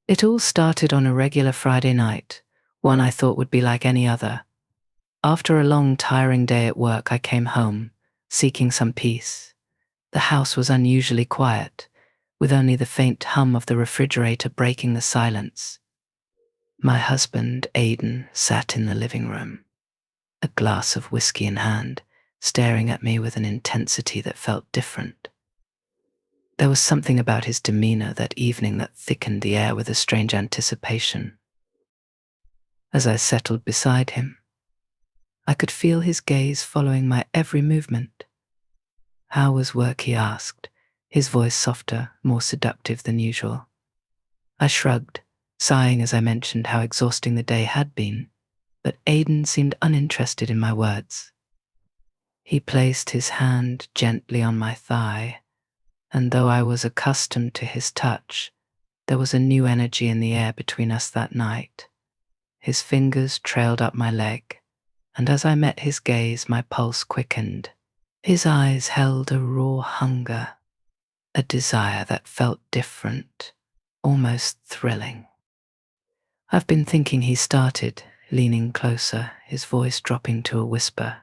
It all started on a regular Friday night, one I thought would be like any other. After a long, tiring day at work, I came home, seeking some peace. The house was unusually quiet, with only the faint hum of the refrigerator breaking the silence. My husband, Aidan, sat in the living room, a glass of whiskey in hand, staring at me with an intensity that felt different. There was something about his demeanor that evening that thickened the air with a strange anticipation. As I settled beside him, I could feel his gaze following my every movement. "How was work?" he asked, his voice softer, more seductive than usual. I shrugged, sighing as I mentioned how exhausting the day had been, but Aidan seemed uninterested in my words. He placed his hand gently on my thigh, and though I was accustomed to his touch, there was a new energy in the air between us that night. His fingers trailed up my leg, and as I met his gaze, my pulse quickened. His eyes held a raw hunger, a desire that felt different, almost thrilling. "I've been thinking," he started, leaning closer, his voice dropping to a whisper.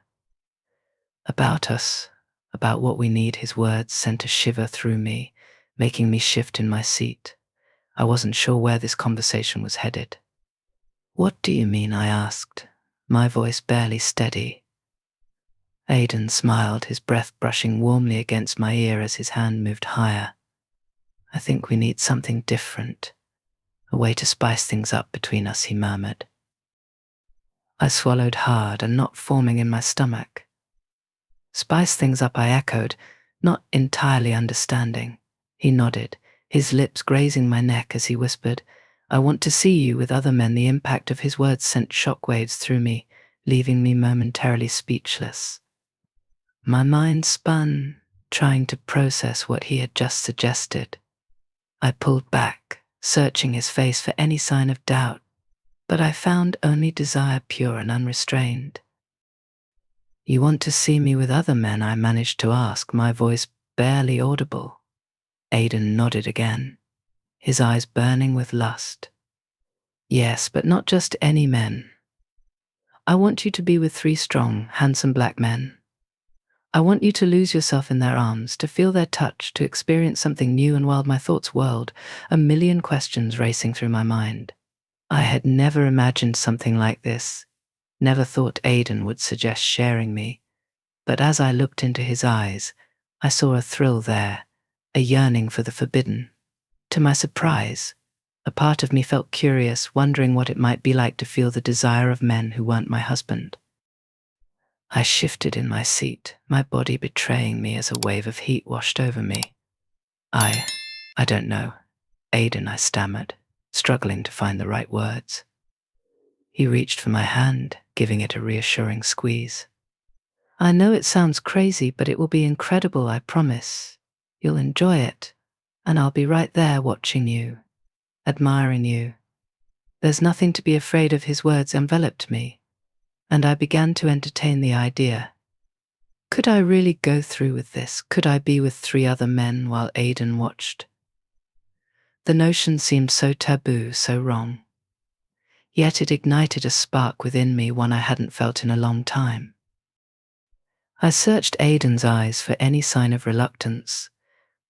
"About us, about what we need." His words sent a shiver through me, making me shift in my seat. I wasn't sure where this conversation was headed. "What do you mean?" I asked, my voice barely steady. Aidan smiled, his breath brushing warmly against my ear as his hand moved higher. "I think we need something different, a way to spice things up between us," he murmured. I swallowed hard, a knot forming in my stomach. "Spice things up," I echoed, not entirely understanding. He nodded, his lips grazing my neck as he whispered, "I want to see you with other men." The impact of his words sent shockwaves through me, leaving me momentarily speechless. My mind spun, trying to process what he had just suggested. I pulled back, searching his face for any sign of doubt, but I found only desire, pure and unrestrained. "You want to see me with other men?" I managed to ask, my voice barely audible. Aidan nodded again, his eyes burning with lust. "Yes, but not just any men. I want you to be with 3 strong, handsome black men. I want you to lose yourself in their arms, to feel their touch, to experience something new and wild." My thoughts whirled, a million questions racing through my mind. I had never imagined something like this, never thought Aidan would suggest sharing me, but as I looked into his eyes, I saw a thrill there, a yearning for the forbidden. To my surprise, a part of me felt curious, wondering what it might be like to feel the desire of men who weren't my husband. I shifted in my seat, my body betraying me as a wave of heat washed over me. I don't know. Aidan," I stammered, struggling to find the right words. He reached for my hand, giving it a reassuring squeeze. "I know it sounds crazy, but it will be incredible, I promise. You'll enjoy it, and I'll be right there watching you, admiring you. There's nothing to be afraid of." His words enveloped me, and I began to entertain the idea. Could I really go through with this? Could I be with 3 other men while Aidan watched? The notion seemed so taboo, so wrong. Yet it ignited a spark within me, one I hadn't felt in a long time. I searched Aidan's eyes for any sign of reluctance,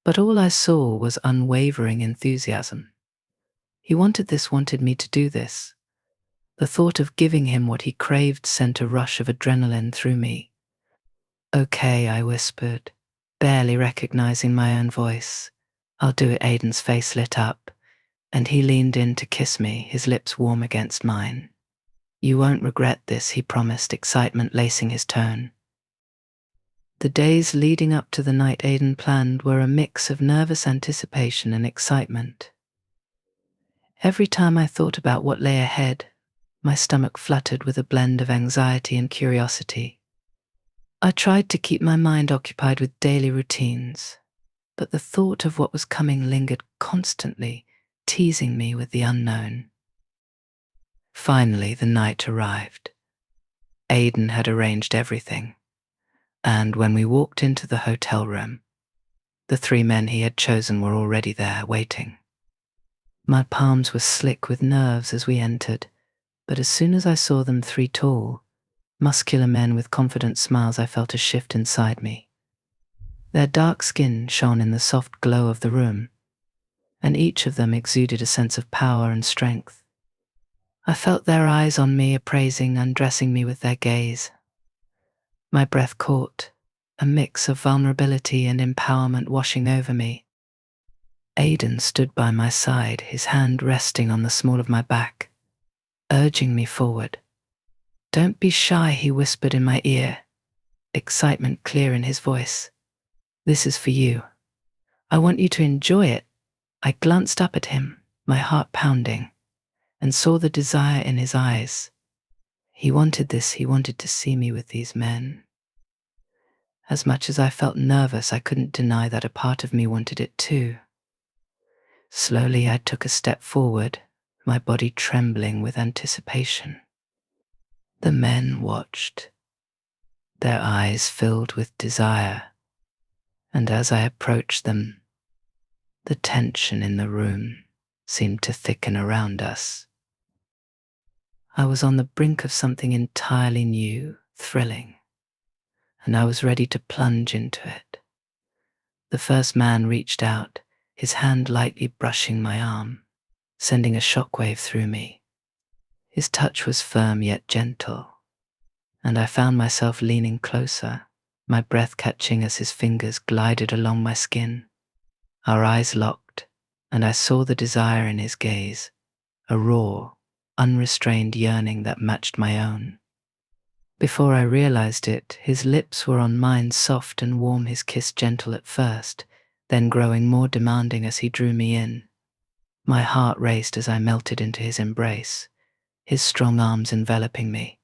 but all I saw was unwavering enthusiasm. He wanted me to do this. The thought of giving him what he craved sent a rush of adrenaline through me. "Okay," I whispered, barely recognizing my own voice. "I'll do it." Aidan's face lit up, and he leaned in to kiss me, his lips warm against mine. "You won't regret this," he promised, excitement lacing his tone. The days leading up to the night Aidan planned were a mix of nervous anticipation and excitement. Every time I thought about what lay ahead, my stomach fluttered with a blend of anxiety and curiosity. I tried to keep my mind occupied with daily routines, but the thought of what was coming lingered constantly, teasing me with the unknown. Finally, the night arrived. Aidan had arranged everything, and when we walked into the hotel room, the 3 men he had chosen were already there, waiting. My palms were slick with nerves as we entered, but as soon as I saw them, three tall, muscular men with confident smiles, I felt a shift inside me. Their dark skin shone in the soft glow of the room, and each of them exuded a sense of power and strength. I felt their eyes on me, appraising, undressing me with their gaze. My breath caught, a mix of vulnerability and empowerment washing over me. Aidan stood by my side, his hand resting on the small of my back, urging me forward. "Don't be shy," he whispered in my ear, excitement clear in his voice. "This is for you. I want you to enjoy it." I glanced up at him, my heart pounding, and saw the desire in his eyes. He wanted this, he wanted to see me with these men. As much as I felt nervous, I couldn't deny that a part of me wanted it too. Slowly I took a step forward, my body trembling with anticipation. The men watched, their eyes filled with desire, and as I approached them, the tension in the room seemed to thicken around us. I was on the brink of something entirely new, thrilling, and I was ready to plunge into it. The first man reached out, his hand lightly brushing my arm, sending a shockwave through me. His touch was firm yet gentle, and I found myself leaning closer, my breath catching as his fingers glided along my skin. Our eyes locked, and I saw the desire in his gaze, a raw, unrestrained yearning that matched my own. Before I realized it, his lips were on mine, soft and warm, his kiss gentle at first, then growing more demanding as he drew me in. My heart raced as I melted into his embrace, his strong arms enveloping me.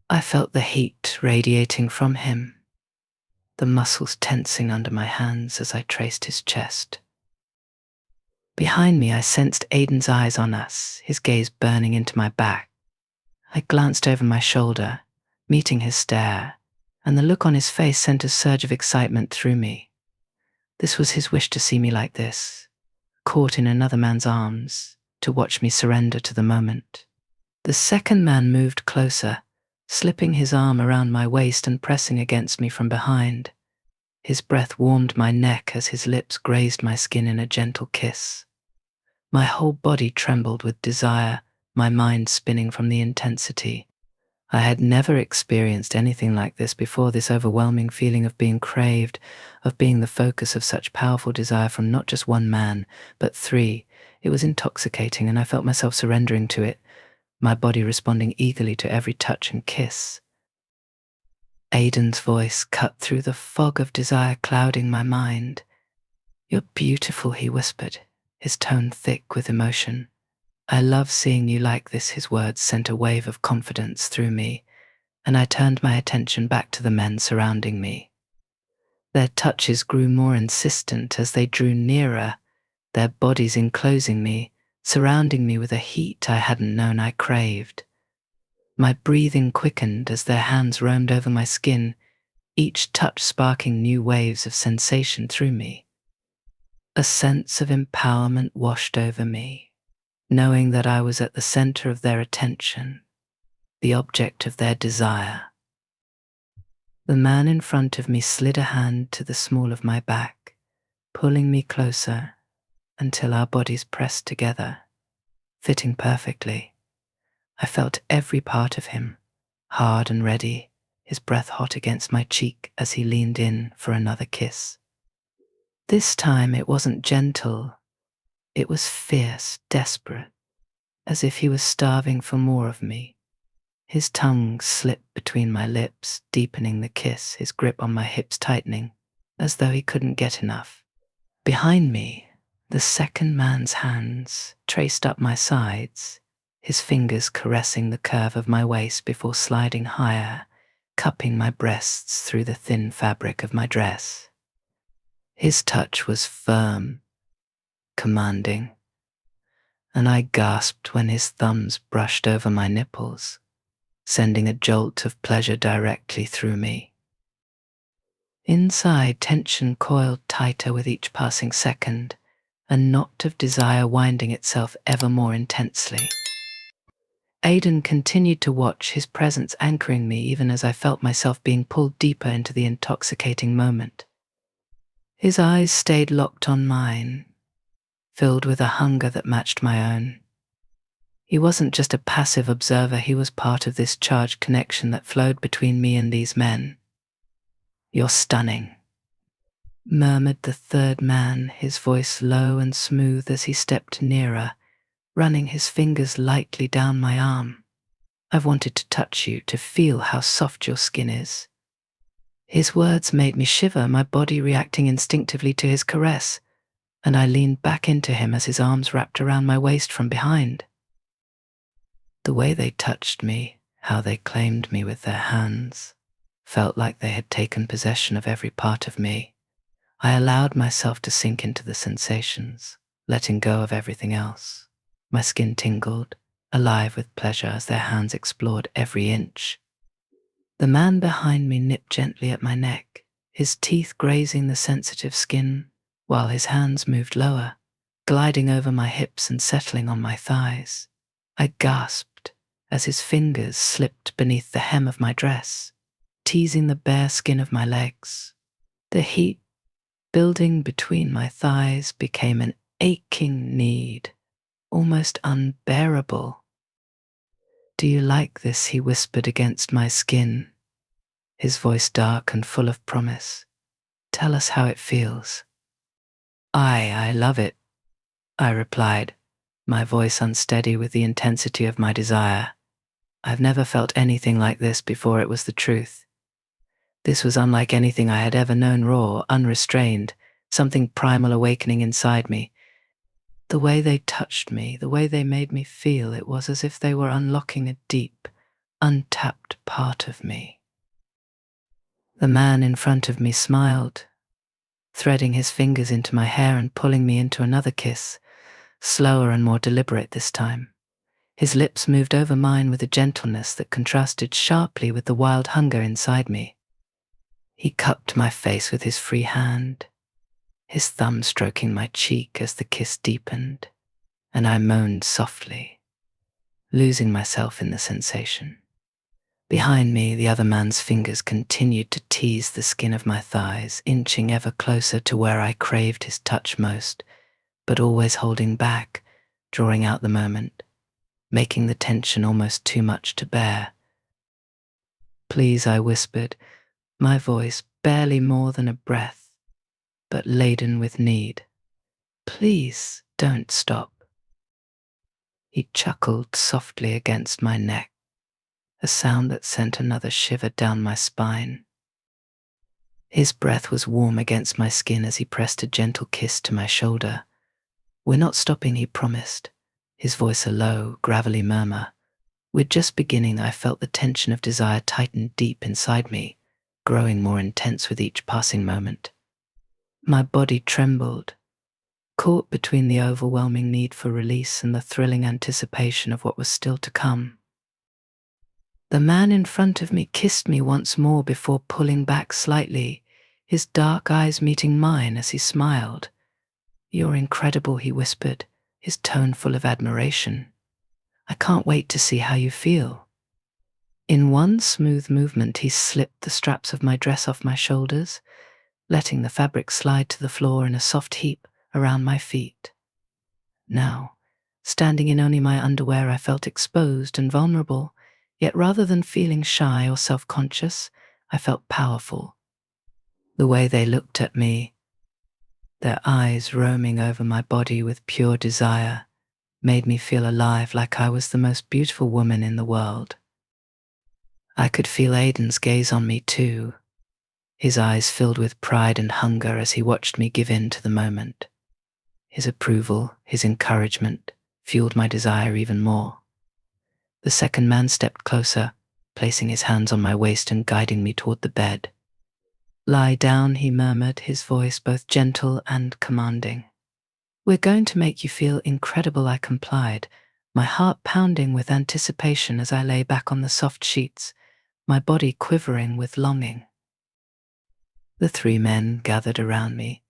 I felt the heat radiating from him, the muscles tensing under my hands as I traced his chest. Behind me, I sensed Aidan's eyes on us, his gaze burning into my back. I glanced over my shoulder, meeting his stare, and the look on his face sent a surge of excitement through me. This was his wish to see me like this, caught in another man's arms, to watch me surrender to the moment. The second man moved closer, slipping his arm around my waist and pressing against me from behind. His breath warmed my neck as his lips grazed my skin in a gentle kiss. My whole body trembled with desire, my mind spinning from the intensity. I had never experienced anything like this before, this overwhelming feeling of being craved, of being the focus of such powerful desire from not just one man, but three. It was intoxicating, and I felt myself surrendering to it, my body responding eagerly to every touch and kiss. Aidan's voice cut through the fog of desire clouding my mind. "You're beautiful," he whispered, his tone thick with emotion. "I love seeing you like this." His words sent a wave of confidence through me, and I turned my attention back to the men surrounding me. Their touches grew more insistent as they drew nearer, their bodies enclosing me, surrounding me with a heat I hadn't known I craved. My breathing quickened as their hands roamed over my skin, each touch sparking new waves of sensation through me. A sense of empowerment washed over me, knowing that I was at the center of their attention, the object of their desire. The man in front of me slid a hand to the small of my back, pulling me closer until our bodies pressed together, fitting perfectly. I felt every part of him, hard and ready, his breath hot against my cheek as he leaned in for another kiss. This time it wasn't gentle, it was fierce, desperate, as if he was starving for more of me. His tongue slipped between my lips, deepening the kiss, his grip on my hips tightening, as though he couldn't get enough. Behind me, the second man's hands traced up my sides, his fingers caressing the curve of my waist before sliding higher, cupping my breasts through the thin fabric of my dress. His touch was firm, commanding, and I gasped when his thumbs brushed over my nipples, sending a jolt of pleasure directly through me. Inside, tension coiled tighter with each passing second, a knot of desire winding itself ever more intensely. Aidan continued to watch, his presence anchoring me even as I felt myself being pulled deeper into the intoxicating moment. His eyes stayed locked on mine, filled with a hunger that matched my own. He wasn't just a passive observer, he was part of this charged connection that flowed between me and these men. "You're stunning," murmured the third man, his voice low and smooth as he stepped nearer, running his fingers lightly down my arm. "I've wanted to touch you, to feel how soft your skin is." His words made me shiver, my body reacting instinctively to his caress, and I leaned back into him as his arms wrapped around my waist from behind. The way they touched me, how they claimed me with their hands, felt like they had taken possession of every part of me. I allowed myself to sink into the sensations, letting go of everything else. My skin tingled, alive with pleasure as their hands explored every inch. The man behind me nipped gently at my neck, his teeth grazing the sensitive skin, while his hands moved lower, gliding over my hips and settling on my thighs. I gasped as his fingers slipped beneath the hem of my dress, teasing the bare skin of my legs. The heat building between my thighs became an aching need, almost unbearable. "Do you like this?" he whispered against my skin, his voice dark and full of promise. "Tell us how it feels." I love it," I replied, my voice unsteady with the intensity of my desire. "I've never felt anything like this before, it was the truth. This was unlike anything I had ever known, raw, unrestrained, something primal awakening inside me. The way they touched me, the way they made me feel, it was as if they were unlocking a deep, untapped part of me." The man in front of me smiled, threading his fingers into my hair and pulling me into another kiss, slower and more deliberate this time. His lips moved over mine with a gentleness that contrasted sharply with the wild hunger inside me. He cupped my face with his free hand, his thumb stroking my cheek as the kiss deepened, and I moaned softly, losing myself in the sensation. Behind me, the other man's fingers continued to tease the skin of my thighs, inching ever closer to where I craved his touch most, but always holding back, drawing out the moment, making the tension almost too much to bear. "Please," I whispered, my voice barely more than a breath, but laden with need. "Please, don't stop." He chuckled softly against my neck, a sound that sent another shiver down my spine. His breath was warm against my skin as he pressed a gentle kiss to my shoulder. "We're not stopping," he promised, his voice a low, gravelly murmur. "We're just beginning." I felt the tension of desire tighten deep inside me, growing more intense with each passing moment. My body trembled, caught between the overwhelming need for release and the thrilling anticipation of what was still to come. The man in front of me kissed me once more before pulling back slightly, his dark eyes meeting mine as he smiled. "You're incredible," he whispered, his tone full of admiration. "I can't wait to see how you feel." In one smooth movement, he slipped the straps of my dress off my shoulders, letting the fabric slide to the floor in a soft heap around my feet. Now, standing in only my underwear, I felt exposed and vulnerable, yet rather than feeling shy or self-conscious, I felt powerful. The way they looked at me, their eyes roaming over my body with pure desire, made me feel alive, like I was the most beautiful woman in the world. I could feel Aidan's gaze on me too, his eyes filled with pride and hunger as he watched me give in to the moment. His approval, his encouragement, fueled my desire even more. The second man stepped closer, placing his hands on my waist and guiding me toward the bed. "Lie down," he murmured, his voice both gentle and commanding. "We're going to make you feel incredible," I complied, my heart pounding with anticipation as I lay back on the soft sheets, my body quivering with longing. The three men gathered around me,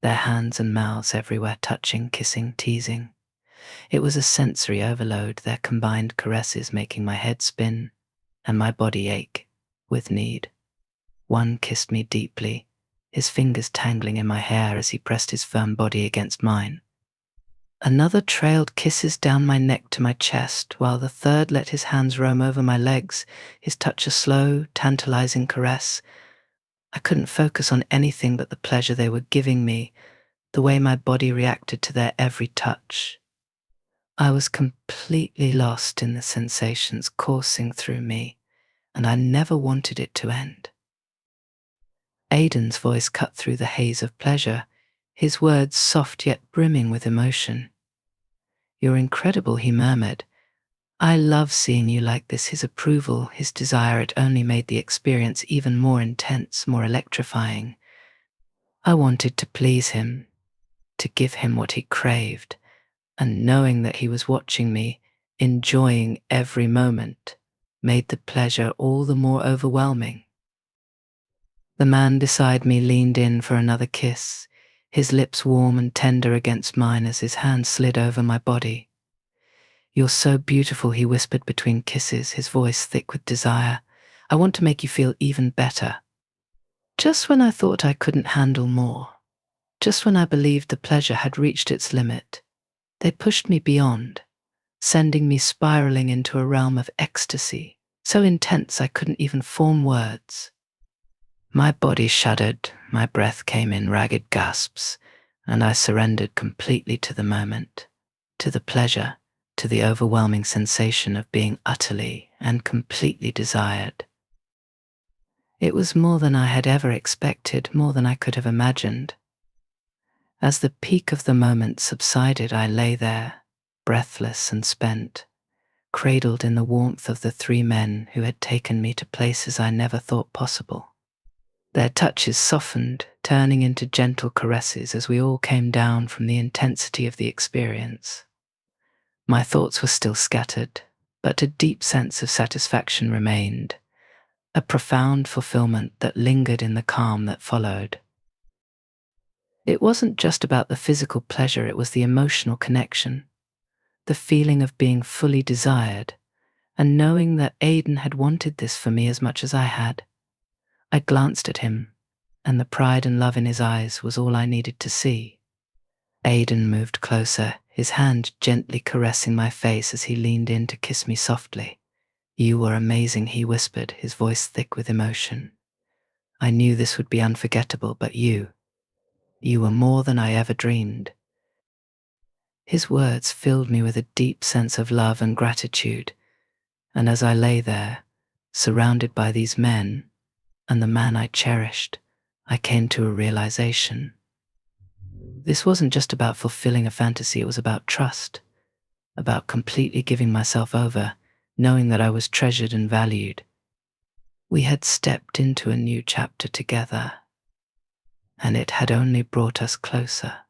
their hands and mouths everywhere, touching, kissing, teasing. It was a sensory overload, their combined caresses making my head spin and my body ache with need. One kissed me deeply, his fingers tangling in my hair as he pressed his firm body against mine. Another trailed kisses down my neck to my chest, while the third let his hands roam over my legs, his touch a slow, tantalizing caress. I couldn't focus on anything but the pleasure they were giving me, the way my body reacted to their every touch. I was completely lost in the sensations coursing through me, and I never wanted it to end. Aidan's voice cut through the haze of pleasure, his words soft yet brimming with emotion. "You're incredible," he murmured. "I love seeing you like this." His approval, his desire, it only made the experience even more intense, more electrifying. I wanted to please him, to give him what he craved, and knowing that he was watching me, enjoying every moment, made the pleasure all the more overwhelming. The man beside me leaned in for another kiss, his lips warm and tender against mine as his hand slid over my body. "You're so beautiful," he whispered between kisses, his voice thick with desire. "I want to make you feel even better." Just when I thought I couldn't handle more, just when I believed the pleasure had reached its limit, they pushed me beyond, sending me spiraling into a realm of ecstasy, so intense I couldn't even form words. My body shuddered, my breath came in ragged gasps, and I surrendered completely to the moment, to the pleasure, to the overwhelming sensation of being utterly and completely desired. It was more than I had ever expected, more than I could have imagined. As the peak of the moment subsided, I lay there, breathless and spent, cradled in the warmth of the three men who had taken me to places I never thought possible. Their touches softened, turning into gentle caresses as we all came down from the intensity of the experience. My thoughts were still scattered, but a deep sense of satisfaction remained, a profound fulfillment that lingered in the calm that followed. It wasn't just about the physical pleasure, it was the emotional connection, the feeling of being fully desired, and knowing that Aidan had wanted this for me as much as I had. I glanced at him, and the pride and love in his eyes was all I needed to see. Aidan moved closer, his hand gently caressing my face as he leaned in to kiss me softly. "You were amazing," he whispered, his voice thick with emotion. "I knew this would be unforgettable, but you were more than I ever dreamed." His words filled me with a deep sense of love and gratitude, and as I lay there, surrounded by these men, and the man I cherished, I came to a realization. This wasn't just about fulfilling a fantasy, it was about trust, about completely giving myself over, knowing that I was treasured and valued. We had stepped into a new chapter together, and it had only brought us closer.